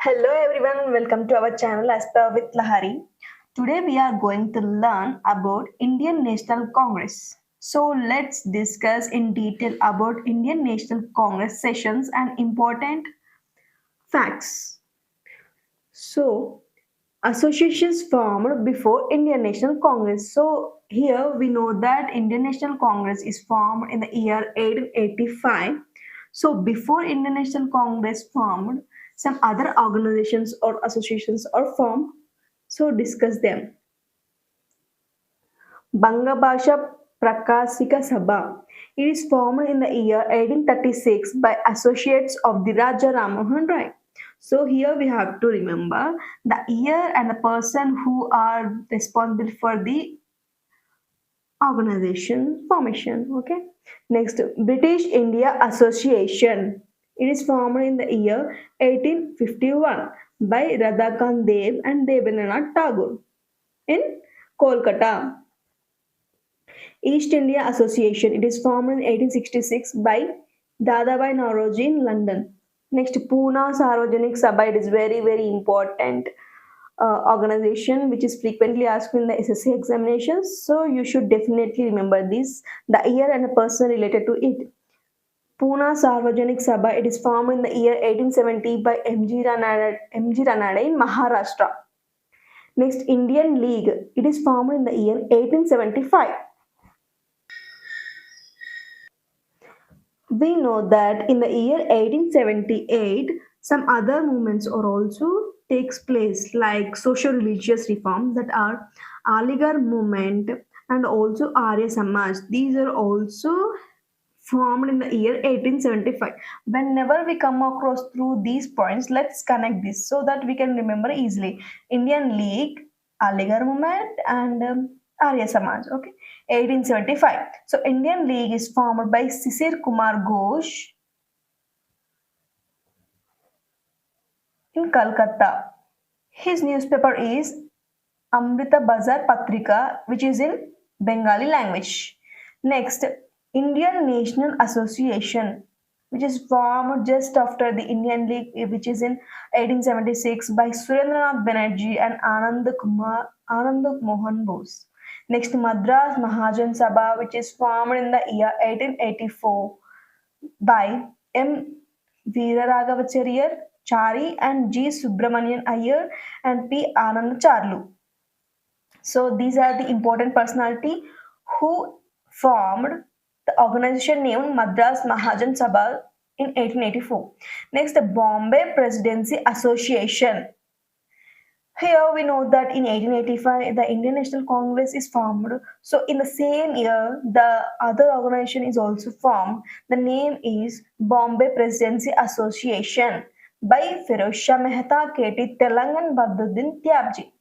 Hello everyone, welcome to our channel As Per with Lahari. Today we are going to learn about Indian National Congress. So let's discuss in detail about Indian National Congress sessions and important facts. So associations formed before Indian National Congress. So here we know that Indian National Congress is formed in the year 1885. So before Indian National Congress formed, some other organizations or associations are formed. So discuss them. Bangabhasha Prakasika Sabha. It is formed in the year 1836 by associates of the Raja Ramohan Rai. So here we have to remember the year and the person who are responsible for the organization formation. Okay. Next, British India Association. It is formed in the year 1851 by Radhakant Dev and Devendranath Tagore in Kolkata. East India Association. It is formed in 1866 by Dadabhai Nauroji in London. Next, Pune Sarvajanik Sabha. It is very important organization which is frequently asked in the SSC examinations. So you should definitely remember this, the year and the person related to it. Pune Sarvajanik Sabha. It is formed in the year 1870 by M.G. Ranade in Maharashtra. Next, Indian League. It is formed in the year 1875. We know that in the year 1878, some other movements are also takes place like social religious reform that are Aligarh movement and also Arya Samaj. These are also formed in the year 1875. Whenever we come across through these points, let's connect this so that we can remember easily. Indian League, Aligarh movement and Arya Samaj. Okay, 1875. So Indian League is formed by Sisir Kumar Ghosh in Calcutta. His newspaper is Amrita Bazar Patrika, which is in Bengali language. Next, Indian National Association, which is formed just after the Indian League, which is in 1876 by Surendranath Banerjee and Anand Mohan Bose. Next, Madras Mahajan Sabha, which is formed in the year 1884 by M. Veeraraghavacharya Chari and G. Subramanian Iyer and P. Anand Charlu. So these are the important personality who formed the organization named Madras Mahajan Sabha in 1884. Next, the Bombay Presidency Association. Here we know that in 1885 the Indian National Congress is formed. So in the same year the other organization is also formed. The name is Bombay Presidency Association by Firoz Shah Mehta, K.T. Telangan Badruddin Tyabji.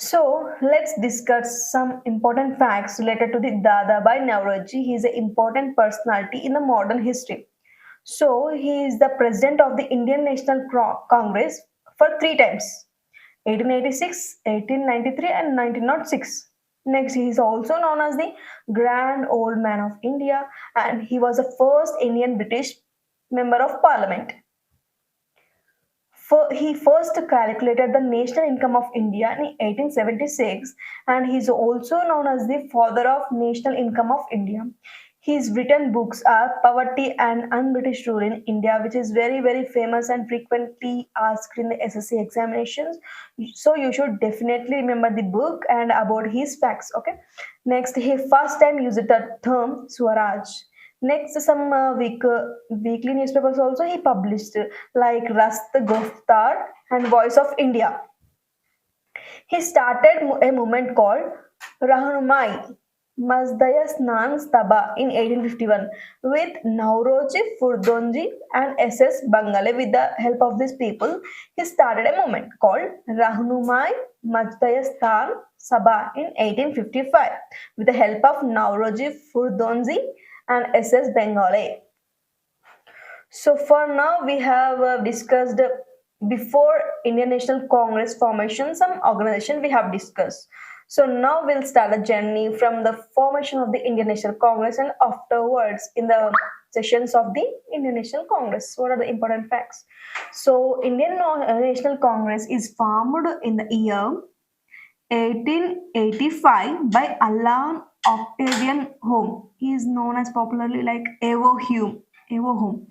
So let's discuss some important facts related to the Dadabhai Naoroji. He is an important personality in the modern history. So he is the president of the Indian National Congress for 3 times: 1886, 1893 and 1906. Next, he is also known as the Grand Old Man of India and he was the first Indian British Member of Parliament. He first calculated the national income of India in 1876 and he is also known as the father of national income of India. His written books are Poverty and Un-British Rule in India, which is very famous and frequently asked in the SSC examinations. So you should definitely remember the book and about his facts. Okay. Next, he first time used the term Swaraj. Next, some weekly newspapers also he published like Rast Guftar and Voice of India. He started a movement called Rahnumai Mazdaya Snan Staba in 1851 with Nauroji Furdonji and SS Bangale. With the help of these people, he started a movement called Rahnumai Mazdaya Stan Sabha in 1855 with the help of Nauroji Furdonji and SS Bengale. So for now we have discussed before Indian National Congress formation some organization we have discussed. So now we'll start a journey from the formation of the Indian National Congress and afterwards in the sessions of the Indian National Congress. What are the important facts? So, Indian National Congress is formed in the year 1885 by Alan Octavian Hume. He is known as popularly like Evo Hume. Evo Hume.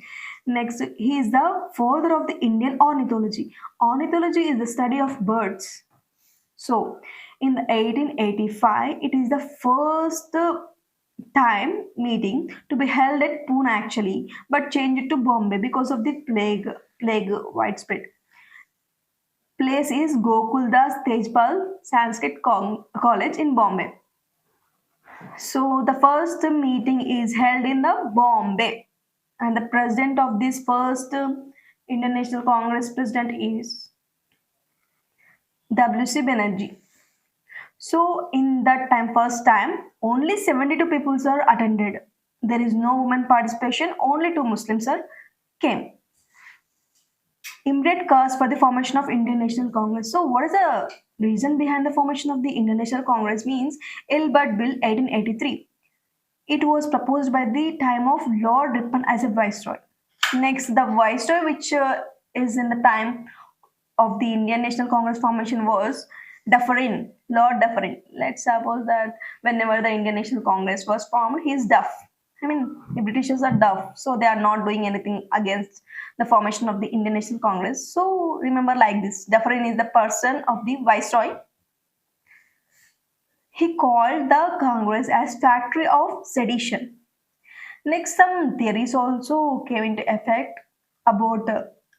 Next, he is the father of the Indian ornithology. Ornithology is the study of birds. So, in the 1885, it is the first time meeting to be held at Pune actually, but changed to Bombay because of the plague widespread. Place is Gokuldas Tejpal Sanskrit College in Bombay. So the first meeting is held in the Bombay, and the president of this first Indian National Congress president is W.C. Banerjee. So in that time, first time, only 72 people are attended. There is no women participation. Only two Muslims are came. Immediate cause for the formation of Indian National Congress. So what is the reason behind the formation of the Indian National Congress? Means Ilbert Bill 1883. It was proposed by the time of Lord Ripon as a viceroy. Next, the viceroy which is in the time of the Indian National Congress formation was Dufferin, Lord Dufferin. Let's suppose that whenever the Indian National Congress was formed, he is deaf. I mean, the Britishers are deaf, so they are not doing anything against the formation of the Indian National Congress. So remember like this, Dufferin is the person of the viceroy. He called the Congress as factory of sedition. Next, some theories also came into effect about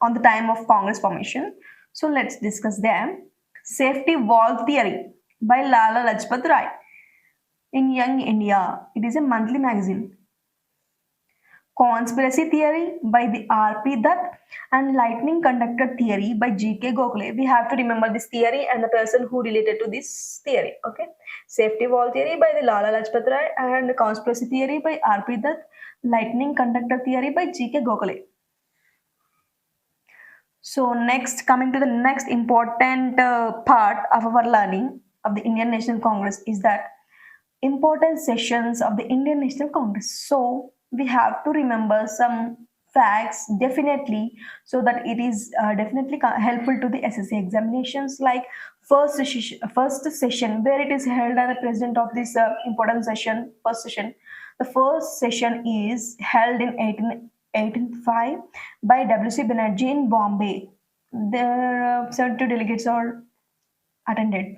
on the time of Congress formation. So let's discuss them. Safety Valve Theory by Lala Lajpat Rai in Young India. It is a monthly magazine. Conspiracy Theory by the R.P. Dutt and Lightning Conductor Theory by G.K. Gokhale. We have to remember this theory and the person who related to this theory. Okay. Safety Valve Theory by the Lala Lajpat Rai and Conspiracy Theory by R.P. Dutt. Lightning Conductor Theory by G.K. Gokhale. So next, coming to the next important part of our learning of the Indian National Congress is that important sessions of the Indian National Congress. So we have to remember some facts definitely so that it is definitely helpful to the SSC examinations, like first session where it is held at the president of this important session, first session. The first session is held in 1885 by W.C. Banerjee in Bombay. There 72 delegates are attended.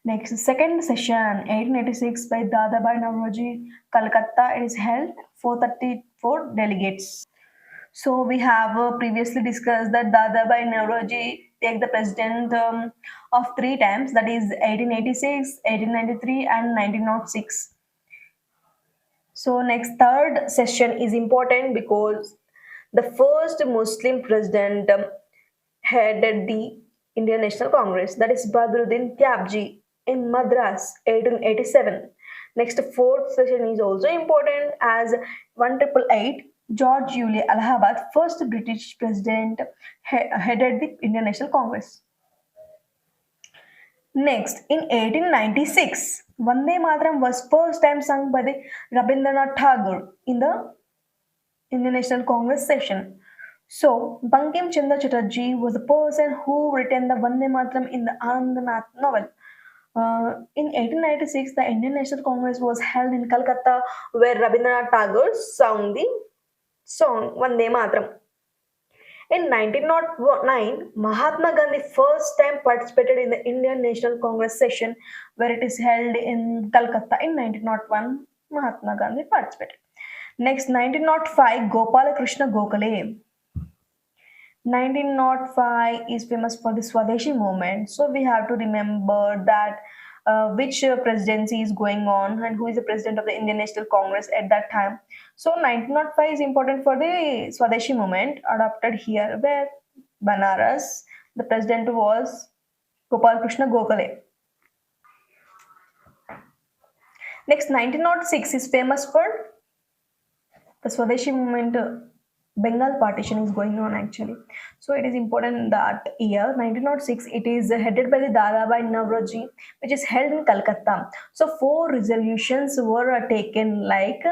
Next, second session, 1886 by Dadabhai Naoroji, Calcutta. It is held 434 delegates. So we have previously discussed that Dadabhai Naoroji take the president of three times, that is 1886, 1893 and 1906. So next, third session is important because the first Muslim president headed the Indian National Congress, that is Badruddin Tyabji in Madras, 1887. Next, fourth session is also important as 1888 George Yulee Allahabad, first British president, headed the Indian National Congress. Next, in 1896, Vande Mataram was first time sung by the Rabindranath Tagore in the Indian National Congress session. So, Bankim Chandra Chatterjee was the person who written the Vande Mataram in the Anandamath novel. In 1896, the Indian National Congress was held in Calcutta, where Rabindranath Tagore sang the song Vande Mataram. In 1909, Mahatma Gandhi first time participated in the Indian National Congress session, where it is held in Calcutta. In 1901, Mahatma Gandhi participated. Next, 1905, Gopala Krishna Gokhale. 1905 is famous for the Swadeshi movement. So we have to remember that which presidency is going on and who is the president of the Indian National Congress at that time. So 1905 is important for the Swadeshi movement adopted here, where Banaras, the president was Gopal Krishna Gokhale. Next, 1906 is famous for the Swadeshi movement. Bengal partition is going on actually. So it is important that year 1906 it is headed by the Dadabhai Naoroji, which is held in Calcutta. So four resolutions were taken like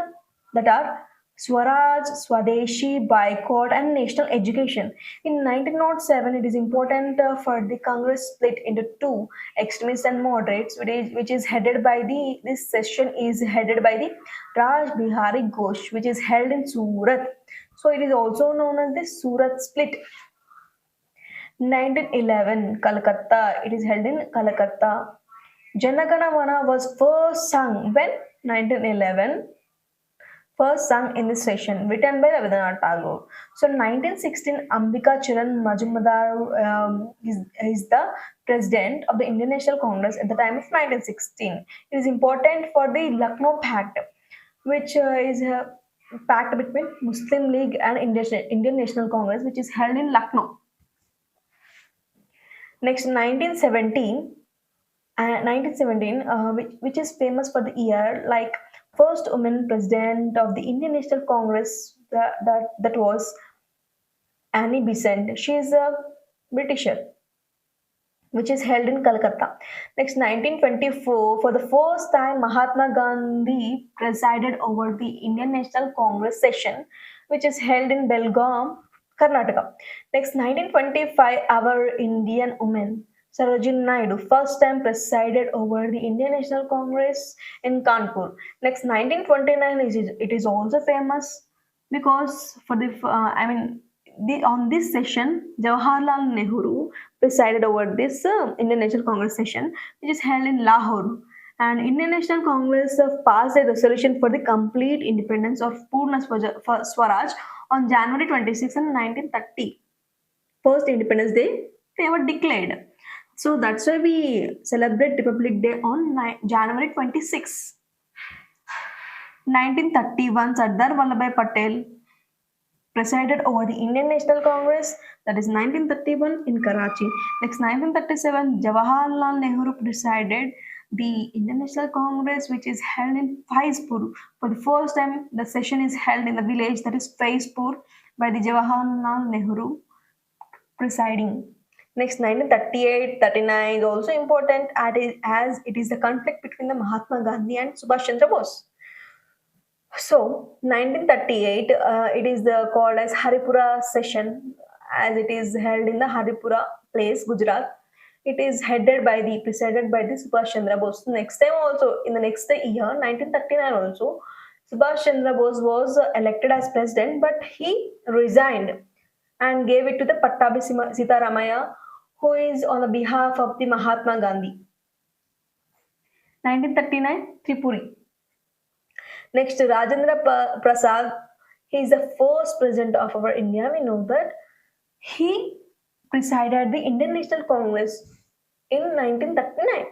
that are Swaraj, Swadeshi, boycott, and national education. In 1907, it is important for the Congress split into two, extremists and moderates, which is headed by the this session is headed by the Raj Bihari Ghosh, which is held in Surat. So it is also known as the Surat Split. 1911, Calcutta. It is held in Calcutta. Janagana Mana was first sung when 1911 first sung in this session, written by Rabindranath Tagore. So, 1916, Ambika Charan Majumdar is the president of the Indian National Congress at the time of 1916. It is important for the Lucknow Pact, which is a pact between Muslim League and Indian National Congress, which is held in Lucknow. Next, 1917, which is famous for the year, like first woman president of the Indian National Congress, that was Annie Besant. She is a Britisher, which is held in Calcutta. Next, 1924, for the first time, Mahatma Gandhi presided over the Indian National Congress session, which is held in Belgaum, Karnataka. Next, 1925, our Indian woman, Sarojini Naidu, first time presided over the Indian National Congress in Kanpur. Next, 1929, it is also famous because for the, on this session, Jawaharlal Nehru presided over this Indian National Congress session, which is held in Lahore. And Indian National Congress passed a resolution for the complete independence of Purna Swaraj on January 26 in 1930. First Independence Day they were declared. So that's why we celebrate Republic Day on January 26. 1931, Sardar Vallabhbhai Patel presided over the Indian National Congress, that is 1931 in Karachi. Next, 1937, Jawaharlal Nehru presided the Indian National Congress, which is held in Faizpur. For the first time, the session is held in the village that is Faizpur by the Jawaharlal Nehru presiding. Next, 1938-39 is also important as it is the conflict between the Mahatma Gandhi and Subhash Chandra Bose. So, 1938, it is called as Haripura session, as it is held in the Haripura place, Gujarat. It is presided by the Subhash Chandra Bose. Next time also, in the next year, 1939 also, Subhash Chandra Bose was elected as president, but he resigned and gave it to the Pattabhi Sitaramaya, who is on the behalf of the Mahatma Gandhi. 1939, Tripuri. Next, Rajendra Prasad, he is the first president of our India. We know that he presided the Indian National Congress in 1939.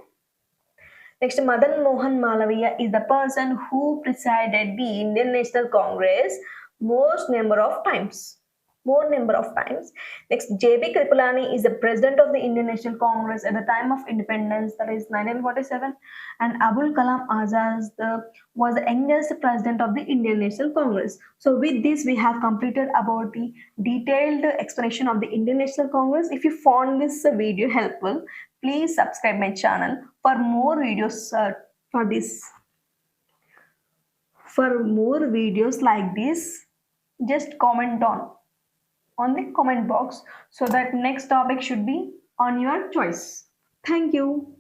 Next, Madan Mohan Malaviya is the person who presided the Indian National Congress more number of times. Next, J.B. Kripalani is the president of the Indian National Congress at the time of independence, that is 1947, and Abul Kalam Azad was the youngest president of the Indian National Congress. So with this, we have completed about the detailed explanation of the Indian National Congress. If you found this video helpful, please subscribe my channel for more videos for this. For more videos like this, just comment on the comment box so that next topic should be on your choice. Thank you.